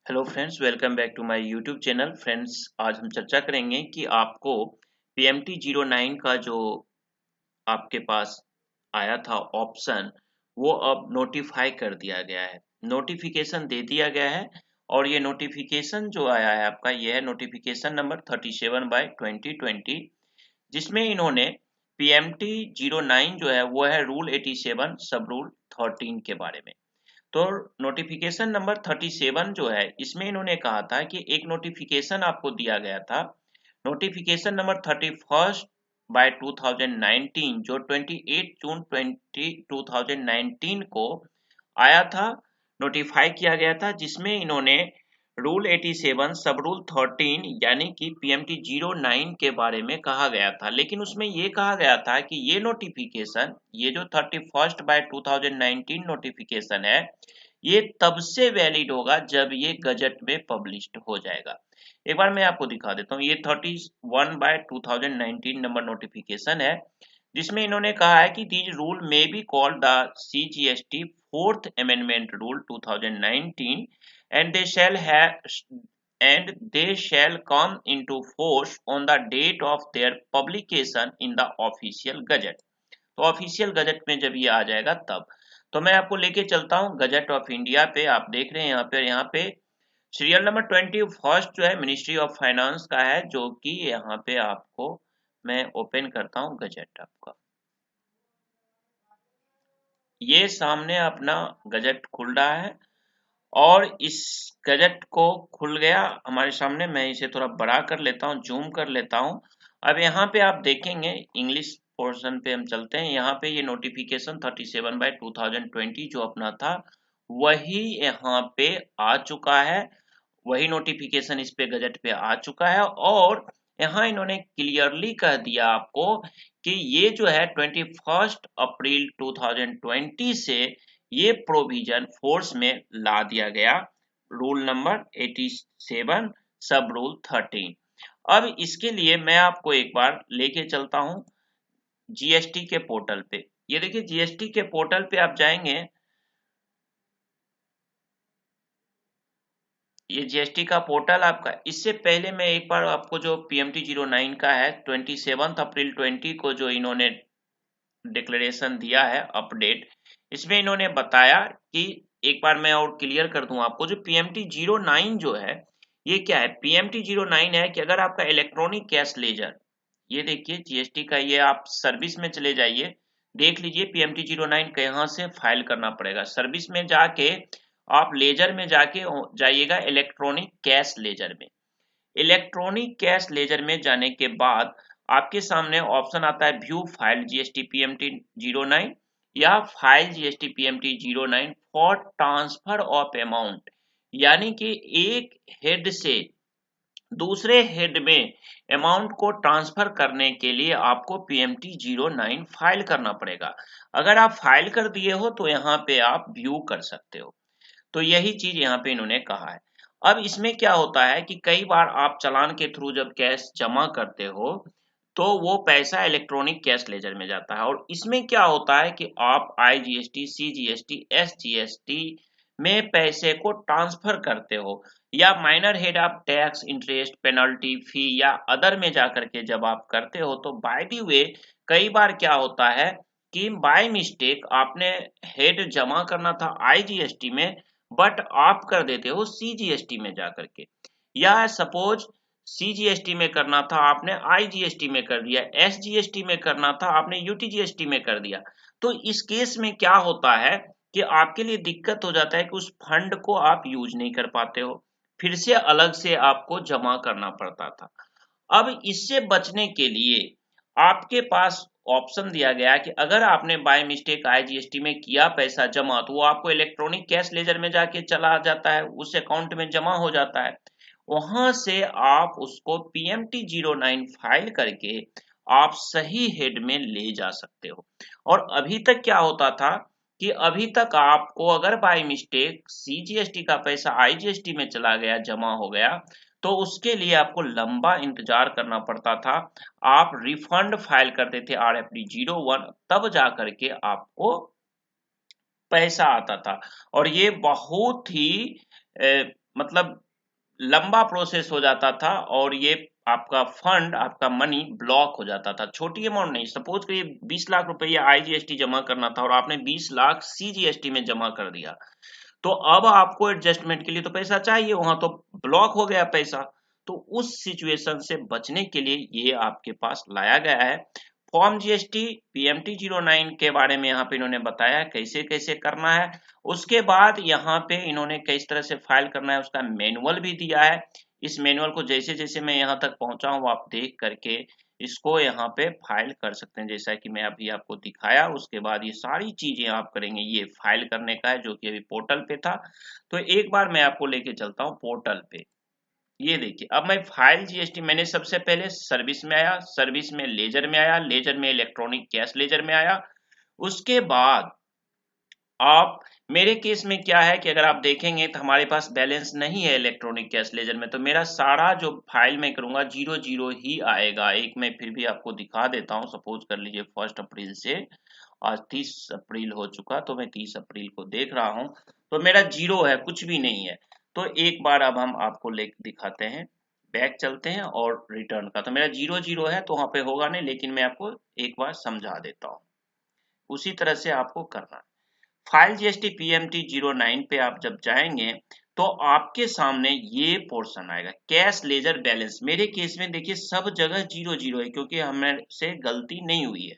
Hello friends, welcome back to my YouTube channel. Friends, आज हम चर्चा करेंगे कि आपको पीएमटी 09 का जो आपके पास आया था ऑप्शन, वो अब नोटिफाई कर दिया गया है। नोटिफिकेशन दे दिया गया है और ये नोटिफिकेशन जो आया है आपका, ये है नोटिफिकेशन नंबर 37/2020, जिसमें इन्होंने पीएमटी 09 जो है वो है रूल 87 सब रूल 13 के बारे में। तो नोटिफिकेशन नंबर 37 जो है, इसमें इन्होंने कहा था कि एक नोटिफिकेशन आपको दिया गया था, नोटिफिकेशन नंबर 31/2019, जो 28 जून 2019 को आया था, नोटिफाई किया गया था, जिसमें इन्होंने रूल 87 सब रूल 13 यानी कि पीएमटी 09 के बारे में कहा गया था। लेकिन उसमें ये कहा गया था कि ये नोटिफिकेशन, ये जो 31/2019 नोटिफिकेशन है, ये तब से वैलिड होगा जब ये गजट में पब्लिश्ड हो जाएगा। एक बार मैं आपको दिखा देता हूँ। ये 31/2019 नंबर नोटिफिकेशन है, जिसमें इन्होंने कहा है कि these rule may be called the CGST fourth amendment rule 2019 and they shall come into force on the date of their publication in the official gazette। तो ऑफिशियल गजट में जब ये आ जाएगा तब। तो मैं आपको लेके चलता हूँ गजट ऑफ इंडिया पे। आप देख रहे हैं यहाँ पे सीरियल नंबर 21 जो है मिनिस्ट्री ऑफ फाइनेंस का है, जो कि यहाँ पे आपको मैं ओपन करता हूँ गजट आपका। ये सामने अपना गजट खुल रहा है और इस गजट को खुल गया हमारे सामने। मैं इसे थोड़ा बड़ा कर लेता हूँ, जूम कर लेता हूँ। अब यहाँ पे आप देखेंगे, इंग्लिश पोर्शन पे हम चलते हैं। यहाँ पे ये नोटिफिकेशन 37/2020 जो अपना था, वही यहाँ पे आ चुका है। वही नोटिफिकेशन इस पे गजट पे आ चुका है और यहाँ इन्होंने क्लियरली कह दिया आपको कि ये जो है 21 अप्रैल 2020 से ये प्रोविजन फोर्स में ला दिया गया, रूल नंबर 87 सब रूल 13। अब इसके लिए मैं आपको एक बार लेके चलता हूँ जीएसटी के पोर्टल पे। ये देखिए, जीएसटी के पोर्टल पे आप जाएंगे, ये जीएसटी का पोर्टल आपका। इससे पहले मैं एक बार आपको जो पीएमटी 09 का है 27 अप्रैल 20 को जो इन्होंने डिक्लेरेशन दिया है अपडेट, इसमें इन्होंने बताया कि एक बार मैं और क्लियर कर दूं आपको, जो पीएमटी 09 जो है, ये क्या है। पीएमटी 09 है कि अगर आपका इलेक्ट्रॉनिक कैश लेजर, ये देखिए जीएसटी का, ये आप सर्विस में चले जाइए, देख लीजिए पीएमटी 09 कहाँ से फाइल करना पड़ेगा। सर्विस में जाके आप लेजर में जाके जाइएगा, इलेक्ट्रॉनिक कैश लेजर में। इलेक्ट्रॉनिक कैश लेजर में जाने के बाद आपके सामने ऑप्शन आता है व्यू फाइल जीएसटी पीएमटी 09 या file GST PMT 09 for transfer of amount, यानी कि एक हेड से दूसरे हेड में अमाउंट को ट्रांसफर करने के लिए आपको पीएमटी 09 फाइल करना पड़ेगा। अगर आप फाइल कर दिए हो तो यहाँ पे आप व्यू कर सकते हो। तो यही चीज यहाँ पे इन्होंने कहा है। अब इसमें क्या होता है कि कई बार आप चालान के थ्रू जब कैश जमा करते हो तो वो पैसा इलेक्ट्रॉनिक कैश लेजर में जाता है, और इसमें क्या होता है कि आप आईजीएसटी, सीजीएसटी, एसजीएसटी में पैसे को ट्रांसफर करते हो, या माइनर हेड आप टैक्स, इंटरेस्ट, पेनल्टी, फी या अदर में जाकर के जब आप करते हो, तो बाय द वे कई बार क्या होता है कि बाय मिस्टेक आपने हेड जमा करना था आईजीएसटी में, बट आप कर देते हो सीजीएसटी में जाकर के, या सपोज सीजीएसटी में करना था आपने आईजीएसटी में कर दिया, एसजीएसटी में करना था आपने यूटीजीएसटी में कर दिया। तो इस केस में क्या होता है कि आपके लिए दिक्कत हो जाता है कि उस फंड को आप यूज नहीं कर पाते हो, फिर से अलग से आपको जमा करना पड़ता था। अब इससे बचने के लिए आपके पास ऑप्शन दिया गया कि अगर आपने बाय मिस्टेक आईजीएसटी में किया पैसा जमा, तो वो आपको इलेक्ट्रॉनिक कैश लेजर में जाके चला जाता है, उस अकाउंट में जमा हो जाता है। वहां से आप उसको पीएमटी 09 फाइल करके आप सही हेड में ले जा सकते हो। और अभी तक क्या होता था कि अभी तक आपको अगर बाय मिस्टेक सीजीएसटी का पैसा आईजीएसटी में चला गया, जमा हो गया, तो उसके लिए आपको लंबा इंतजार करना पड़ता था। आप रिफंड फाइल करते थे RFD 01, तब जा करके आपको पैसा आता था। और ये बहुत ही मतलब लंबा प्रोसेस हो जाता था और ये आपका फंड, आपका मनी ब्लॉक हो जाता था। छोटी अमाउंट नहीं, सपोज करिए 20 लाख रुपया आईजीएसटी जमा करना था और आपने 20 लाख सीजीएसटी में जमा कर दिया, तो अब आपको एडजस्टमेंट के लिए तो पैसा चाहिए, वहां तो ब्लॉक हो गया पैसा। तो उस सिचुएशन से बचने के लिए ये आपके पास लाया गया है फॉर्म जीएसटी पीएमटी 09 के बारे में। यहाँ पे इन्होंने बताया कैसे कैसे करना है। उसके बाद यहाँ पे इन्होंने किस तरह से फाइल करना है उसका मैनुअल भी दिया है। इस मैनुअल को जैसे जैसे मैं यहाँ तक पहुंचा हूँ आप देख करके इसको यहाँ पे फाइल कर सकते हैं, जैसा कि मैं अभी आपको दिखाया। उसके बाद ये सारी चीजें आप करेंगे, ये फाइल करने का है जो कि अभी पोर्टल पे था। तो एक बार मैं आपको लेके चलता हूँ पोर्टल पे। ये देखिए, अब मैं फाइल जीएसटी मैंने सबसे पहले सर्विस में आया, सर्विस में लेजर में आया, लेजर में इलेक्ट्रॉनिक कैश लेजर में आया। उसके बाद आप मेरे केस में क्या है कि अगर आप देखेंगे तो हमारे पास बैलेंस नहीं है इलेक्ट्रॉनिक कैश लेजर में, तो मेरा सारा जो फाइल में करूंगा 00 ही आएगा। एक मैं फिर भी आपको दिखा देता हूं। सपोज कर लीजिए 1 अप्रैल से आज 30 अप्रैल हो चुका, तो मैं 30 अप्रैल को देख रहा हूं तो मेरा 0 है, कुछ भी नहीं है। तो एक बार अब हम आपको ले दिखाते हैं, बैक चलते हैं और रिटर्न का। तो मेरा 00 है तो वहां पे होगा नहीं, लेकिन मैं आपको एक बार समझा देता हूँ। उसी तरह से आपको करना है। फाइल जीएसटी पीएमटी 09 पे आप जब जाएंगे तो आपके सामने ये पोर्शन आएगा कैश लेजर बैलेंस। मेरे केस में देखिए सब जगह 00 है क्योंकि हमें से गलती नहीं हुई है।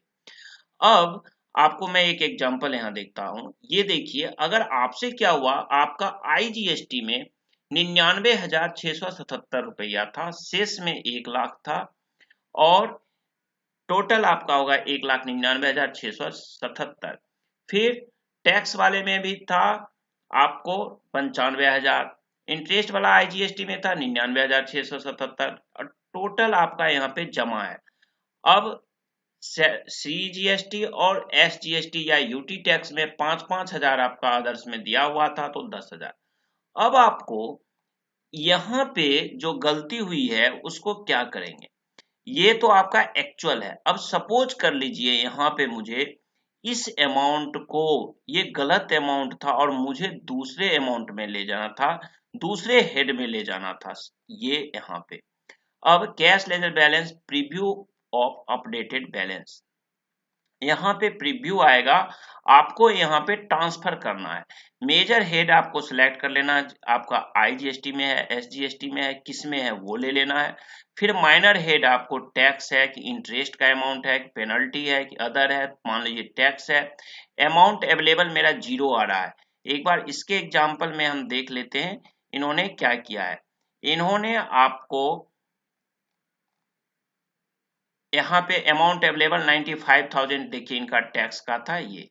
अब आपको मैं एक एग्जांपल यहाँ देखता हूँ। ये देखिए, अगर आपसे क्या हुआ, आपका आईजीएसटी में 99,677 रुपया था, शेष में 1 लाख था और टोटल आपका होगा 1,99,677। फिर टैक्स वाले में भी था आपको 95,000, इंटरेस्ट वाला आईजीएसटी में था 99,677 और टोटल आपका यहाँ पे जमा है। अब सीजीएसटी और एसजीएसटी या यूटी टैक्स में 5-5 हजार आपका आदर्श में दिया हुआ था, तो 10,000। अब आपको यहाँ पे जो गलती हुई है उसको क्या करेंगे, ये तो आपका एक्चुअल है। अब सपोज कर लीजिए यहाँ पे मुझे इस अमाउंट को, ये गलत अमाउंट था और मुझे दूसरे अमाउंट में ले जाना था, दूसरे हेड में ले जाना था, ये यहाँ पे। अब cash ledger balance preview of updated balance, यहाँ पे प्रीव्यू आएगा, आपको यहाँ पे ट्रांसफर करना है। मेजर हेड आपको सिलेक्ट कर लेना है, आपका आईजीएसटी में है, एसजीएसटी में है, किस में है वो ले लेना है। फिर माइनर हेड आपको टैक्स है कि इंटरेस्ट का अमाउंट है कि पेनल्टी है कि अदर है, मान लीजिए टैक्स है। अमाउंट अवेलेबल मेरा 0 आ रहा है। एक बार इसके एग्जाम्पल में हम देख लेते हैं इन्होंने क्या किया है। इन्होंने आपको यहाँ पे अमाउंट अवेलेबल 95,000 देखिए इनका टैक्स का था। ये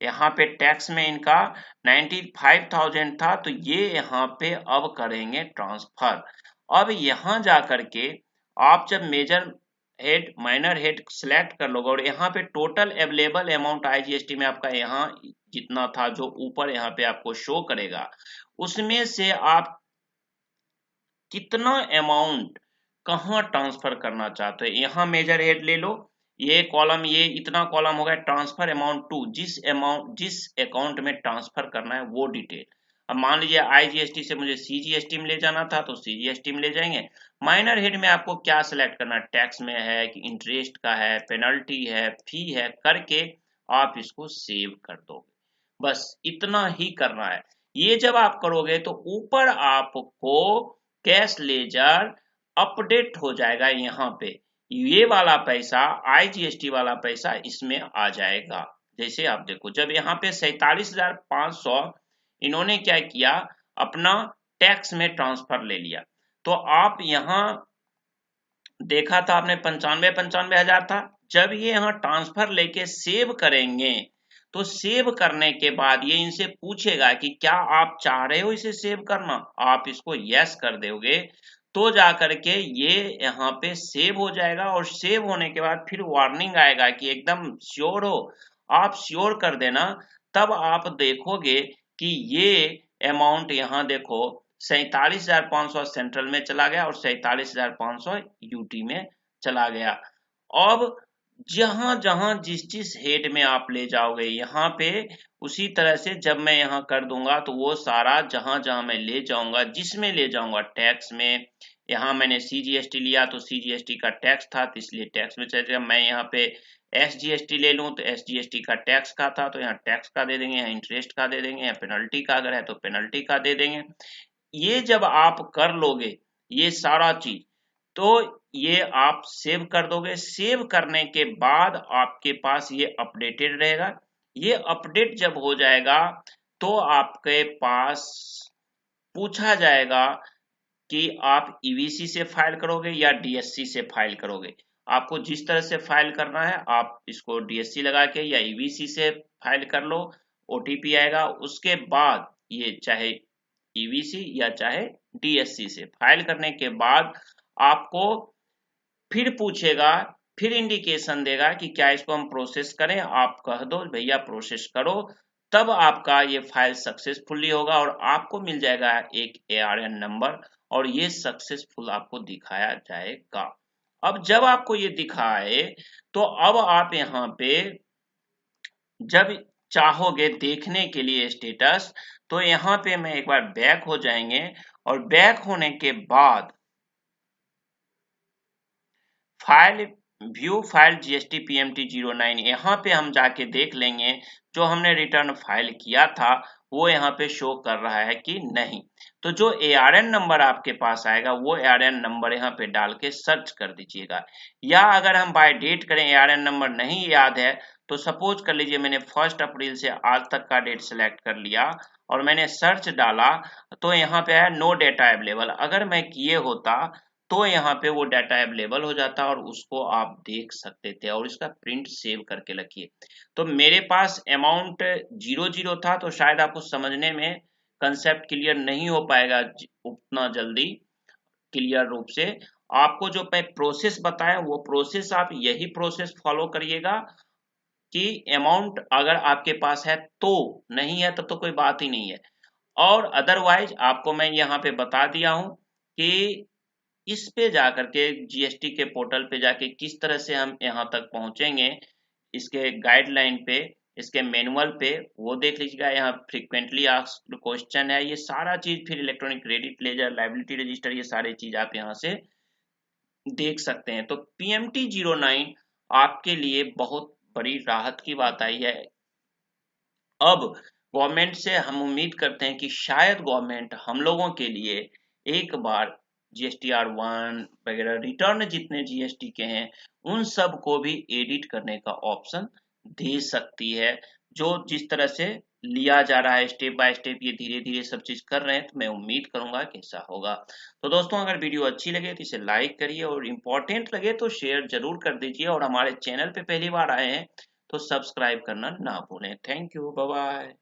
यहाँ पे टैक्स में इनका 95,000 था, तो ये यहाँ पे अब करेंगे ट्रांसफर। अब यहाँ जा करके आप जब major head minor head select कर लोगे और यहाँ पे टोटल अवेलेबल अमाउंट आईजीएसटी में आपका यहाँ जितना था जो ऊपर यहाँ पे आपको शो करेगा, उसमें से आप कितना अमाउंट कहाँ ट्रांसफर करना चाहते हो, यहाँ मेजर हेड ले लो। ये कॉलम, ये इतना कॉलम हो गया ट्रांसफर अमाउंट टू, जिस अकाउंट में ट्रांसफर करना है वो डिटेल। अब मान लीजिए आईजीएसटी से मुझे सीजीएसटी में ले जाना था तो सीजीएसटी में ले जाएंगे। माइनर हेड में आपको क्या सिलेक्ट करना है, टैक्स में है कि इंटरेस्ट का है, पेनल्टी है, फी है, करके आप इसको सेव कर दोगे। बस इतना ही करना है। ये जब आप करोगे तो ऊपर आपको कैश लेजर अपडेट हो जाएगा। यहाँ पे ये वाला पैसा, आईजीएसटी वाला पैसा इसमें आ जाएगा। जैसे आप देखो, जब यहाँ पे 47,500 इन्होंने क्या किया, अपना टैक्स में ट्रांसफर ले लिया, तो आप यहाँ देखा था आपने 95 हजार था। जब ये यहाँ ट्रांसफर लेके सेव करेंगे तो सेव करने के बाद ये इनसे पूछेगा कि क्या आप चाह रहे हो इसे सेव करना, आप इसको यस कर दोगे तो जा करके ये यहाँ पे सेव हो जाएगा। और सेव होने के बाद फिर वार्निंग आएगा कि एकदम श्योर हो, आप श्योर कर देना। तब आप देखोगे कि ये अमाउंट यहाँ देखो 47,500 सेंट्रल में चला गया और 47,500 यूटी में चला गया। अब जहां जहां जिस हेड में आप ले जाओगे यहाँ पे उसी तरह से जब मैं यहाँ कर दूंगा तो वो सारा जहां जहां मैं ले जाऊंगा, जिसमें ले जाऊंगा टैक्स में, यहाँ मैंने CGST लिया तो CGST का टैक्स था तो इसलिए टैक्स में चलेगा। मैं यहाँ पे SGST ले लूं तो SGST का टैक्स का था तो यहाँ टैक्स का दे देंगे, यहाँ इंटरेस्ट का दे देंगे, यहाँ पेनल्टी का अगर है तो पेनल्टी का दे देंगे। ये जब आप कर लोगे ये सारा चीज, तो ये आप सेव कर दोगे। सेव करने के बाद आपके पास ये अपडेटेड रहेगा। ये अपडेट जब हो जाएगा तो आपके पास पूछा जाएगा कि आप EVC से फाइल करोगे या DSC से फाइल करोगे। आपको जिस तरह से फाइल करना है आप इसको DSC लगा के या EVC से फाइल कर लो, OTP आएगा। उसके बाद ये चाहे EVC या चाहे DSC से फाइल करने के बाद आपको फिर पूछेगा, फिर इंडिकेशन देगा कि क्या इसको हम प्रोसेस करें। आप कह दो भैया प्रोसेस करो, तब आपका ये फाइल सक्सेसफुली होगा और आपको मिल जाएगा एक ARN नंबर और ये सक्सेसफुल आपको दिखाया जाएगा। अब जब आपको ये दिखाए तो अब आप यहाँ पे जब चाहोगे देखने के लिए स्टेटस, तो यहाँ पे मैं एक बार बैक हो जाएंगे और बैक होने के बाद file view file GST PMT 09 यहाँ पे हम जाके देख लेंगे जो हमने रिटर्न फाइल किया था वो यहाँ पे शो कर रहा है कि नहीं। तो जो ARN नंबर आपके पास आएगा वो ARN नंबर यहाँ पे डाल के सर्च कर दीजिएगा। या अगर हम बाय डेट करें, ARN नंबर नहीं याद है तो सपोज कर लीजिए मैंने 1 अप्रैल से आज तक का डेट सेलेक्ट कर लिया और मैंने सर्च डाला तो यहाँ पे है नो डेटा अवेलेबल। अगर मैं किए होता तो यहाँ पे वो डाटा अवेलेबल हो जाता और उसको आप देख सकते थे और इसका प्रिंट सेव करके रखिए। तो मेरे पास अमाउंट 00 था तो शायद आपको समझने में कंसेप्ट क्लियर नहीं हो पाएगा उतना जल्दी क्लियर रूप से। आपको जो मैं प्रोसेस बताया वो प्रोसेस आप यही प्रोसेस फॉलो करिएगा कि अमाउंट अगर आपके पास है तो, नहीं है तब तो कोई बात ही नहीं है। और अदरवाइज आपको मैं यहाँ पे बता दिया हूं कि इस पे जाकर के GST के पोर्टल पे जाके किस तरह से हम यहाँ तक पहुंचेंगे, इसके गाइडलाइन पे, इसके मैनुअल पे वो देख लीजिएगा। यहाँ फ्रीक्वेंटली आस्क्ड क्वेश्चन है, ये सारा चीज, फिर electronic credit ledger, liability register, ये सारी चीज आप यहाँ से देख सकते हैं। तो PMT 09 आपके लिए बहुत बड़ी राहत की बात आई है। अब गवर्नमेंट से हम उम्मीद करते हैं कि शायद गवर्नमेंट हम लोगों के लिए एक बार GSTR1 वगैरह रिटर्न जितने GST के हैं उन सब को भी एडिट करने का ऑप्शन दे सकती है। जो जिस तरह से लिया जा रहा है स्टेप बाय स्टेप, ये धीरे धीरे सब चीज कर रहे हैं, तो मैं उम्मीद करूंगा कि ऐसा होगा। तो दोस्तों अगर वीडियो अच्छी लगे तो इसे लाइक करिए और इम्पोर्टेंट लगे तो शेयर जरूर कर दीजिए और हमारे चैनल पे पहली बार आए हैं तो सब्सक्राइब करना ना भूलें। Thank you, bye bye.